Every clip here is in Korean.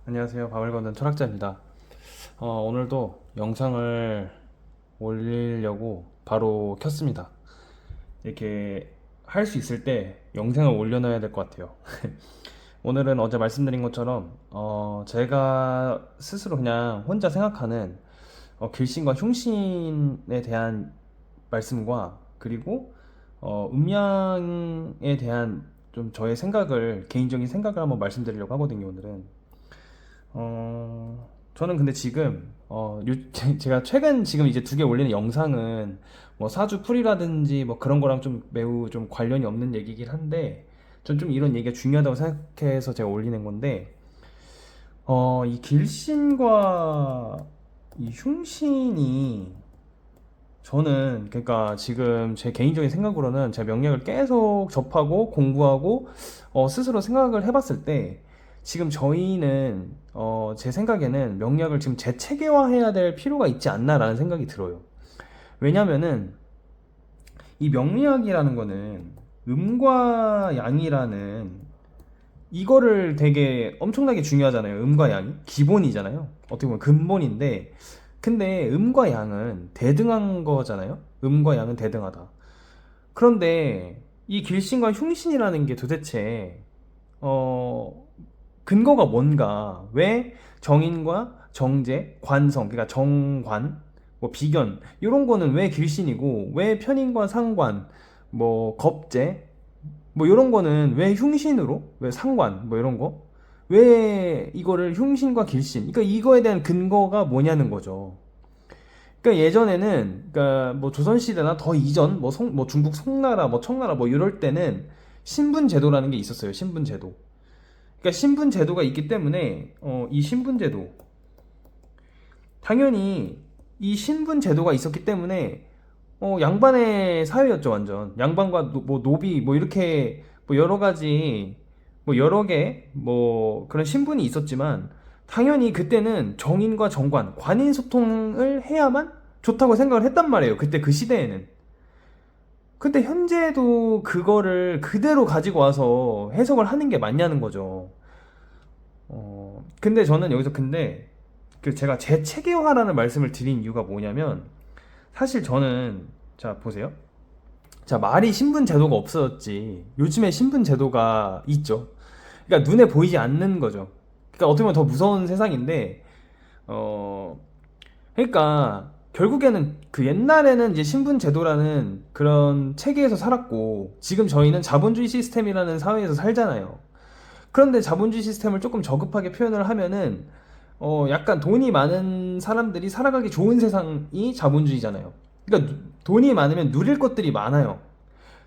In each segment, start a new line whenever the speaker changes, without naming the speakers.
안녕하세요. 밥을 걷는 철학자입니다. 오늘도 영상을 올리려고 바로 켰습니다. 이렇게 할 수 있을 때 영상을 올려놔야 될 것 같아요. 오늘은 어제 말씀드린 것처럼 제가 스스로 그냥 혼자 생각하는 길신과 흉신에 대한 말씀과 그리고 음양에 대한 좀 저의 생각을 개인적인 생각을 한번 말씀드리려고 하거든요. 오늘은 저는 근데 지금, 제가 최근 지금 이제 두 개 올리는 영상은 뭐 사주 풀이라든지 뭐 그런 거랑 좀 매우 좀 관련이 없는 얘기긴 한데, 전 좀 이런 얘기가 중요하다고 생각해서 제가 올리는 건데, 이 길신과 이 흉신이 저는 그러니까 지금 제 개인적인 생각으로는 제 명리학을 계속 접하고 공부하고 스스로 생각을 해봤을 때 지금 저희는 제 생각에는 명리학을 지금 재체계화해야 될 필요가 있지 않나라는 생각이 들어요. 왜냐면은 이 명리학이라는 거는 음과 양이라는 이거를 되게 엄청나게 중요하잖아요. 음과 양이 기본이잖아요. 어떻게 보면 근본인데 근데 음과 양은 대등한 거잖아요. 음과 양은 대등하다. 그런데 이 길신과 흉신이라는 게 도대체 어 근거가 뭔가? 왜 정인과 정제, 관성, 그러니까 정관, 뭐 비견 이런 거는 왜 길신이고 왜 편인과 상관, 뭐 겁제 뭐 이런 거는 왜 흉신으로? 왜 상관? 뭐 이런 거? 왜 이거를 흉신과 길신? 그러니까 이거에 대한 근거가 뭐냐는 거죠. 그러니까 예전에는 그러니까 뭐 조선 시대나 더 이전 뭐 중국 송나라 뭐 청나라 뭐 이럴 때는 신분 제도라는 게 있었어요. 신분 제도. 그러니까 신분 제도가 있기 때문에 이 신분 제도 당연히 이 신분 제도가 있었기 때문에 양반의 사회였죠, 완전. 양반과 뭐 노비 뭐 이렇게 뭐 여러 가지 뭐 여러 개 뭐 그런 신분이 있었지만 당연히 그때는 정인과 정관, 관인 소통을 해야만 좋다고 생각을 했단 말이에요. 그때 그 시대에는. 근데 현재도 그거를 그대로 가지고 와서 해석을 하는 게 맞냐는 거죠. 근데 저는 여기서 근데 그 제가 재체계화라는 말씀을 드린 이유가 뭐냐면 사실 저는 자 보세요. 자 말이 신분 제도가 없어졌지 요즘에 신분 제도가 있죠. 그러니까 눈에 보이지 않는 거죠. 그러니까 어떻게 보면 더 무서운 세상인데 어 그러니까 결국에는 그 옛날에는 이제 신분 제도라는 그런 체계에서 살았고 지금 저희는 자본주의 시스템이라는 사회에서 살잖아요. 그런데 자본주의 시스템을 조금 저급하게 표현을 하면은 약간 돈이 많은 사람들이 살아가기 좋은 세상이 자본주의잖아요. 그러니까 돈이 많으면 누릴 것들이 많아요.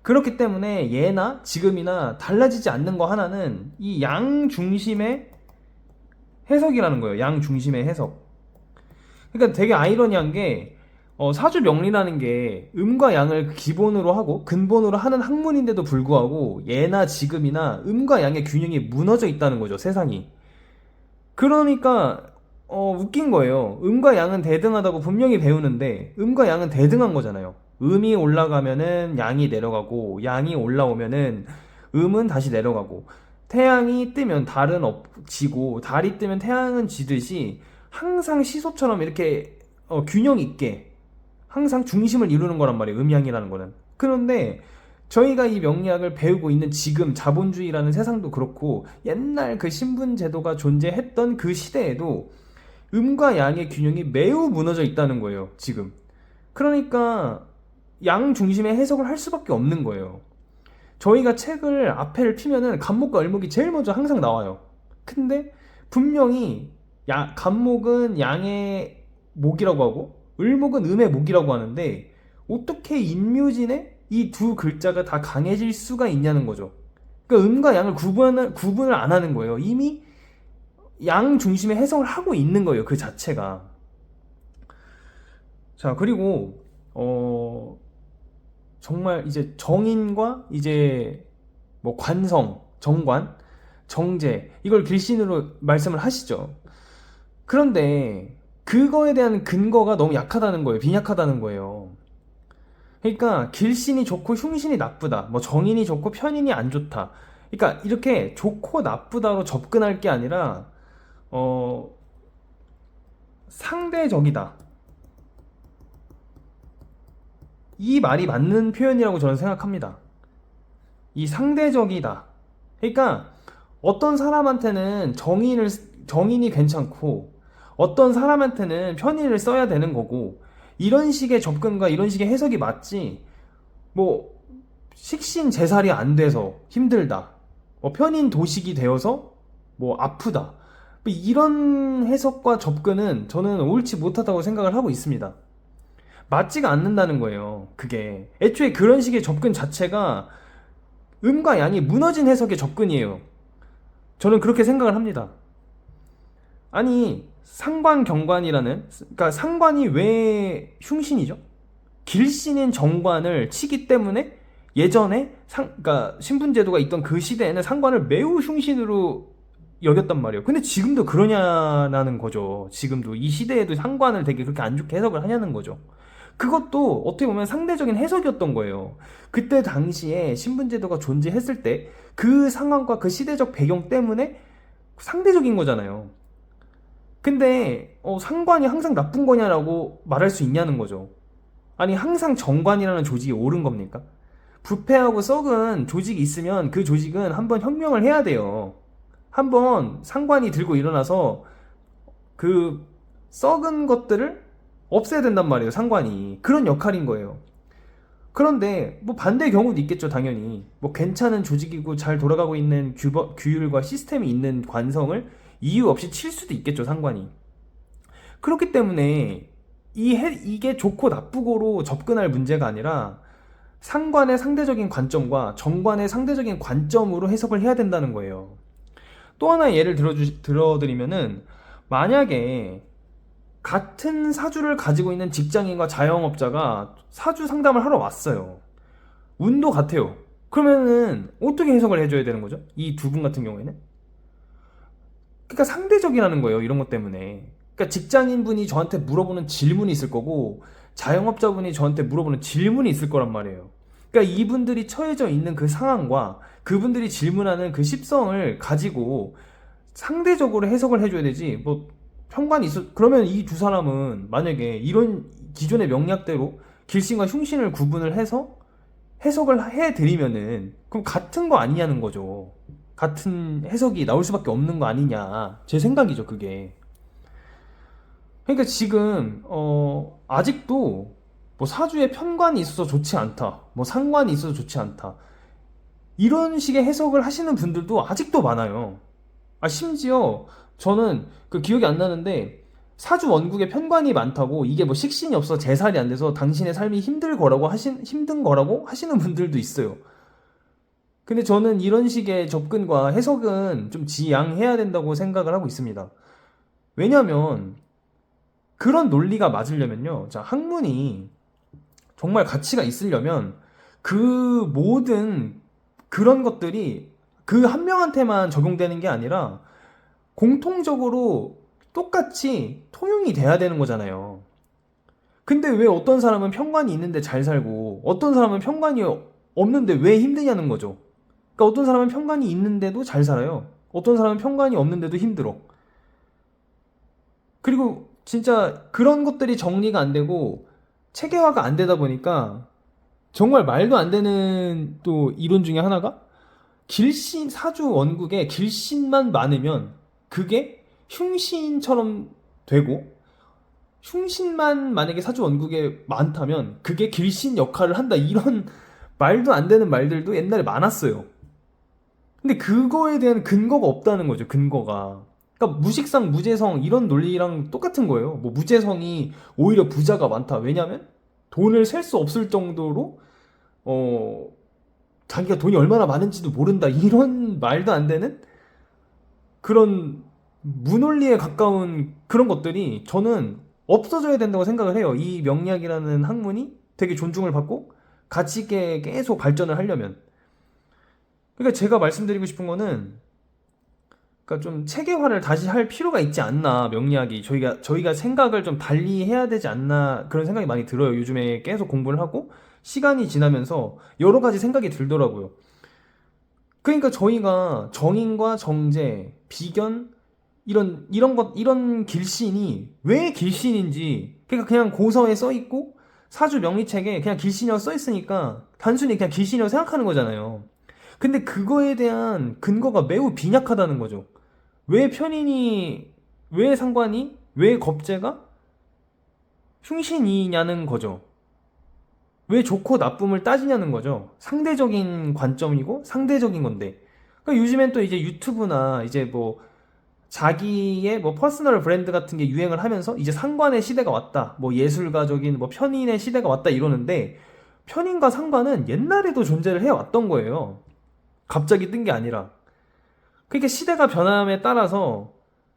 그렇기 때문에 예나 지금이나 달라지지 않는 거 하나는 이 양 중심의 해석이라는 거예요. 양 중심의 해석. 그러니까 되게 아이러니한 게 사주 명리라는 게 음과 양을 기본으로 하고 근본으로 하는 학문인데도 불구하고 예나 지금이나 음과 양의 균형이 무너져 있다는 거죠, 세상이. 그러니까 웃긴 거예요. 음과 양은 대등하다고 분명히 배우는데 음과 양은 대등한 거잖아요. 음이 올라가면은 양이 내려가고 양이 올라오면은 음은 다시 내려가고 태양이 뜨면 달은 지고 달이 뜨면 태양은 지듯이 항상 시소처럼 이렇게 균형 있게 항상 중심을 이루는 거란 말이에요. 음양이라는 거는. 그런데 저희가 이 명리학을 배우고 있는 지금 자본주의라는 세상도 그렇고 옛날 그 신분 제도가 존재했던 그 시대에도 음과 양의 균형이 매우 무너져 있다는 거예요. 지금. 그러니까 양 중심의 해석을 할 수밖에 없는 거예요. 저희가 책을 앞에를 피면은 간목과 을목이 제일 먼저 항상 나와요. 근데 분명히 간목은 양의 목이라고 하고 을목은 음의 목이라고 하는데 어떻게 인묘진에 이 두 글자가 다 강해질 수가 있냐는 거죠. 그러니까 음과 양을 구분을 안 하는 거예요. 이미 양 중심의 해석을 하고 있는 거예요. 그 자체가. 자, 그리고 정말 이제 정인과 이제 뭐 관성, 정관, 정제 이걸 길신으로 말씀을 하시죠. 그런데 그거에 대한 근거가 너무 약하다는 거예요. 빈약하다는 거예요. 그러니까 길신이 좋고 흉신이 나쁘다. 뭐 정인이 좋고 편인이 안 좋다. 그러니까 이렇게 좋고 나쁘다로 접근할 게 아니라 어, 상대적이다. 이 말이 맞는 표현이라고 저는 생각합니다. 이 상대적이다. 그러니까 어떤 사람한테는 정인이 괜찮고 어떤 사람한테는 편인을 써야 되는 거고 이런 식의 접근과 이런 식의 해석이 맞지 뭐 식신제살이 안 돼서 힘들다. 뭐 편인 도식이 되어서 뭐 아프다. 뭐 이런 해석과 접근은 저는 옳지 못하다고 생각을 하고 있습니다. 맞지가 않는다는 거예요. 그게 애초에 그런 식의 접근 자체가 음과 양이 무너진 해석의 접근이에요. 저는 그렇게 생각을 합니다. 아니 상관경관이라는 그러니까 상관이 왜 흉신이죠? 길신인 정관을 치기 때문에 예전에 그러니까 신분제도가 있던 그 시대에는 상관을 매우 흉신으로 여겼단 말이에요. 근데 지금도 그러냐는 거죠. 지금도 이 시대에도 상관을 되게 그렇게 안 좋게 해석을 하냐는 거죠. 그것도 어떻게 보면 상대적인 해석이었던 거예요. 그때 당시에 신분제도가 존재했을 때 그 상황과 그 시대적 배경 때문에 상대적인 거잖아요. 근데 상관이 항상 나쁜 거냐라고 말할 수 있냐는 거죠. 아니 항상 정관이라는 조직이 옳은 겁니까? 부패하고 썩은 조직이 있으면 그 조직은 한번 혁명을 해야 돼요. 한번 상관이 들고 일어나서 그 썩은 것들을 없애야 된단 말이에요. 상관이 그런 역할인 거예요. 그런데 뭐 반대 경우도 있겠죠. 당연히 뭐 괜찮은 조직이고 잘 돌아가고 있는 규율과 시스템이 있는 관성을 이유 없이 칠 수도 있겠죠. 상관이. 그렇기 때문에 이게 좋고 나쁘고로 접근할 문제가 아니라 상관의 상대적인 관점과 정관의 상대적인 관점으로 해석을 해야 된다는 거예요. 또 하나의 예를 들어드리면은 만약에 같은 사주를 가지고 있는 직장인과 자영업자가 사주 상담을 하러 왔어요. 운도 같아요. 그러면은 어떻게 해석을 해줘야 되는 거죠? 이 두 분 같은 경우에는? 그러니까 상대적이라는 거예요. 이런 것 때문에. 그러니까 직장인분이 저한테 물어보는 질문이 있을 거고 자영업자분이 저한테 물어보는 질문이 있을 거란 말이에요. 그러니까 이분들이 처해져 있는 그 상황과 그분들이 질문하는 그 십성을 가지고 상대적으로 해석을 해줘야 되지. 뭐 편관이 있어. 그러면 이 두 사람은 만약에 이런 기존의 명략대로 길신과 흉신을 구분을 해서 해석을 해드리면은 그럼 같은 거 아니냐는 거죠. 같은 해석이 나올 수밖에 없는 거 아니냐. 제 생각이죠, 그게. 그러니까 지금 아직도 뭐 사주에 편관이 있어서 좋지 않다. 뭐 상관이 있어서 좋지 않다. 이런 식의 해석을 하시는 분들도 아직도 많아요. 심지어 저는 그 기억이 안 나는데 사주 원국에 편관이 많다고 이게 뭐 식신이 없어 재살이 안 돼서 당신의 삶이 힘든 거라고 하시는 분들도 있어요. 근데 저는 이런 식의 접근과 해석은 좀 지양해야 된다고 생각을 하고 있습니다. 왜냐면 그런 논리가 맞으려면요. 자, 학문이 정말 가치가 있으려면 그 모든 그런 것들이 그 한 명한테만 적용되는 게 아니라 공통적으로 똑같이 통용이 돼야 되는 거잖아요. 근데 왜 어떤 사람은 편관이 있는데 잘 살고 어떤 사람은 편관이 없는데 왜 힘드냐는 거죠. 그러니까 어떤 사람은 편관이 있는데도 잘 살아요. 어떤 사람은 편관이 없는데도 힘들어. 그리고 진짜 그런 것들이 정리가 안 되고 체계화가 안 되다 보니까 정말 말도 안 되는 또 이론 중에 하나가 길신 사주 원국에 길신만 많으면 그게 흉신처럼 되고 흉신만 만약에 사주 원국에 많다면 그게 길신 역할을 한다 이런 말도 안 되는 말들도 옛날에 많았어요. 근데 그거에 대한 근거가 없다는 거죠. 근거가. 그러니까 무식상 무재성 이런 논리랑 똑같은 거예요. 뭐 무재성이 오히려 부자가 많다. 왜냐면 돈을 셀 수 없을 정도로 어 자기가 돈이 얼마나 많은지도 모른다. 이런 말도 안 되는 그런 무논리에 가까운 그런 것들이 저는 없어져야 된다고 생각을 해요. 이 명리학이라는 학문이 되게 존중을 받고 가치 있게 계속 발전을 하려면. 그러니까 제가 말씀드리고 싶은 거는 그러니까 좀 체계화를 다시 할 필요가 있지 않나 명리학이 저희가 생각을 좀 달리 해야 되지 않나 그런 생각이 많이 들어요. 요즘에 계속 공부를 하고 시간이 지나면서 여러 가지 생각이 들더라고요. 그러니까 저희가 정인과 정제, 비견 이런 길신이 왜 길신인지, 그러니까 그냥 고서에 써 있고 사주 명리책에 그냥 길신이라고 써 있으니까 단순히 그냥 길신이라고 생각하는 거잖아요. 근데 그거에 대한 근거가 매우 빈약하다는 거죠. 왜 편인이, 왜 상관이, 왜 겁재가 흉신이냐는 거죠. 왜 좋고 나쁨을 따지냐는 거죠. 상대적인 관점이고 상대적인 건데. 그러니까 요즘엔 또 이제 유튜브나 이제 뭐 자기의 뭐 퍼스널 브랜드 같은 게 유행을 하면서 이제 상관의 시대가 왔다. 뭐 예술가적인 뭐 편인의 시대가 왔다 이러는데, 편인과 상관은 옛날에도 존재를 해왔던 거예요. 갑자기 뜬 게 아니라. 그러니까 시대가 변함에 따라서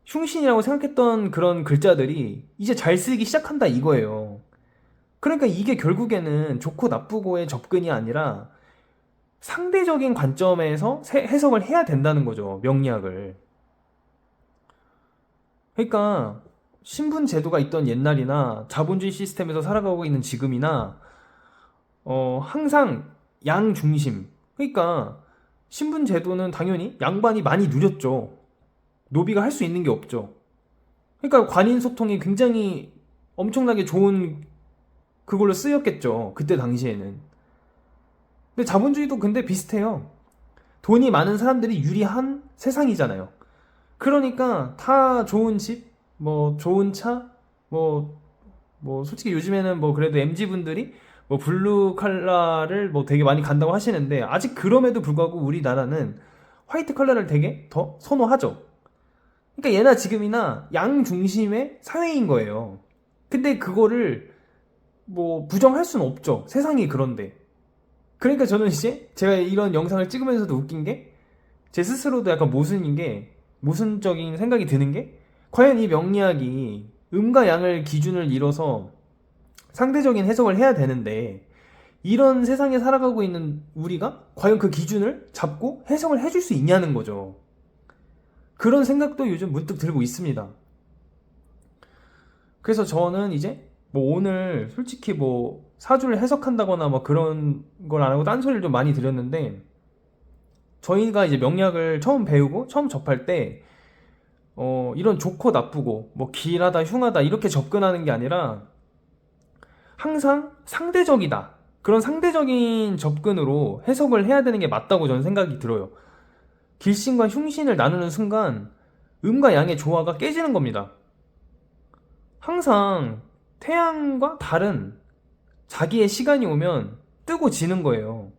흉신이라고 생각했던 그런 글자들이 이제 잘 쓰이기 시작한다 이거예요. 그러니까 이게 결국에는 좋고 나쁘고의 접근이 아니라 상대적인 관점에서 해석을 해야 된다는 거죠. 명리학을. 그러니까 신분 제도가 있던 옛날이나 자본주의 시스템에서 살아가고 있는 지금이나 항상 양 중심. 그러니까 신분 제도는 당연히 양반이 많이 누렸죠. 노비가 할 수 있는 게 없죠. 그러니까 관인 소통이 굉장히 엄청나게 좋은 그걸로 쓰였겠죠. 그때 당시에는. 근데 자본주의도 근데 비슷해요. 돈이 많은 사람들이 유리한 세상이잖아요. 그러니까 다 좋은 집, 뭐 좋은 차, 뭐 솔직히 요즘에는 뭐 그래도 MZ분들이 뭐 블루 칼라를 뭐 되게 많이 간다고 하시는데, 아직 그럼에도 불구하고 우리나라는 화이트 컬러를 되게 더 선호하죠. 그러니까 예나 지금이나 양 중심의 사회인 거예요. 근데 그거를 뭐 부정할 수는 없죠. 세상이 그런데. 그러니까 저는 이제 제가 이런 영상을 찍으면서도 웃긴 게, 제 스스로도 약간 모순적인 생각이 드는 게, 과연 이 명리학이 음과 양을 기준을 잃어서 상대적인 해석을 해야 되는데, 이런 세상에 살아가고 있는 우리가 과연 그 기준을 잡고 해석을 해줄 수 있냐는 거죠. 그런 생각도 요즘 문득 들고 있습니다. 그래서 저는 이제 뭐 오늘 솔직히 뭐 사주를 해석한다거나 뭐 그런 걸 안 하고 딴소리를 좀 많이 드렸는데, 저희가 이제 명리학을 처음 배우고 처음 접할 때 이런 좋고 나쁘고 뭐 길하다 흉하다 이렇게 접근하는 게 아니라 항상 상대적이다, 그런 상대적인 접근으로 해석을 해야 되는 게 맞다고 저는 생각이 들어요. 길신과 흉신을 나누는 순간 음과 양의 조화가 깨지는 겁니다. 항상 태양과 달은 자기의 시간이 오면 뜨고 지는 거예요.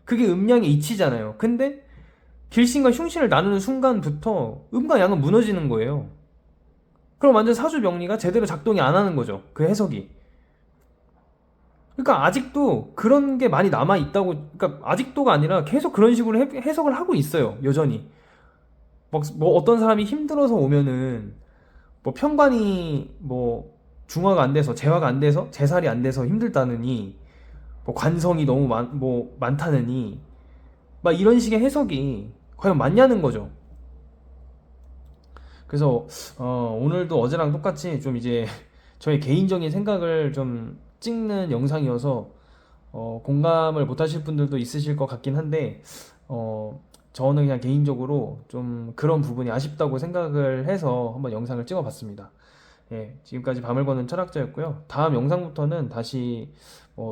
그게 음양의 이치잖아요. 근데 길신과 흉신을 나누는 순간부터 음과 양은 무너지는 거예요. 그럼 완전 사주 명리가 제대로 작동이 안 하는 거죠. 그 해석이. 그러니까 아직도 그런 게 많이 남아 있다고, 그러니까 아직도가 아니라 계속 그런 식으로 해석을 하고 있어요. 여전히. 뭐 어떤 사람이 힘들어서 오면은 뭐 편관이 뭐 중화가 안 돼서, 재화가 안 돼서, 재살이 안 돼서 힘들다느니, 뭐 관성이 너무 많다느니, 막 이런 식의 해석이 과연 맞냐는 거죠. 그래서 오늘도 어제랑 똑같이 좀 이제 저의 개인적인 생각을 좀 찍는 영상이어서 공감을 못 하실 분들도 있으실 것 같긴 한데, 저는 그냥 개인적으로 좀 그런 부분이 아쉽다고 생각을 해서 한번 영상을 찍어 봤습니다. 예, 지금까지 밤을 거는 철학자였고요. 다음 영상부터는 다시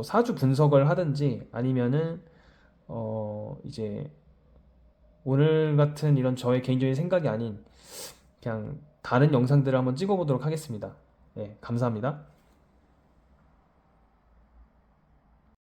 사주 분석을 하든지, 아니면은 이제 오늘 같은 이런 저의 개인적인 생각이 아닌 그냥 다른 영상들을 한번 찍어보도록 하겠습니다. 예, 감사합니다.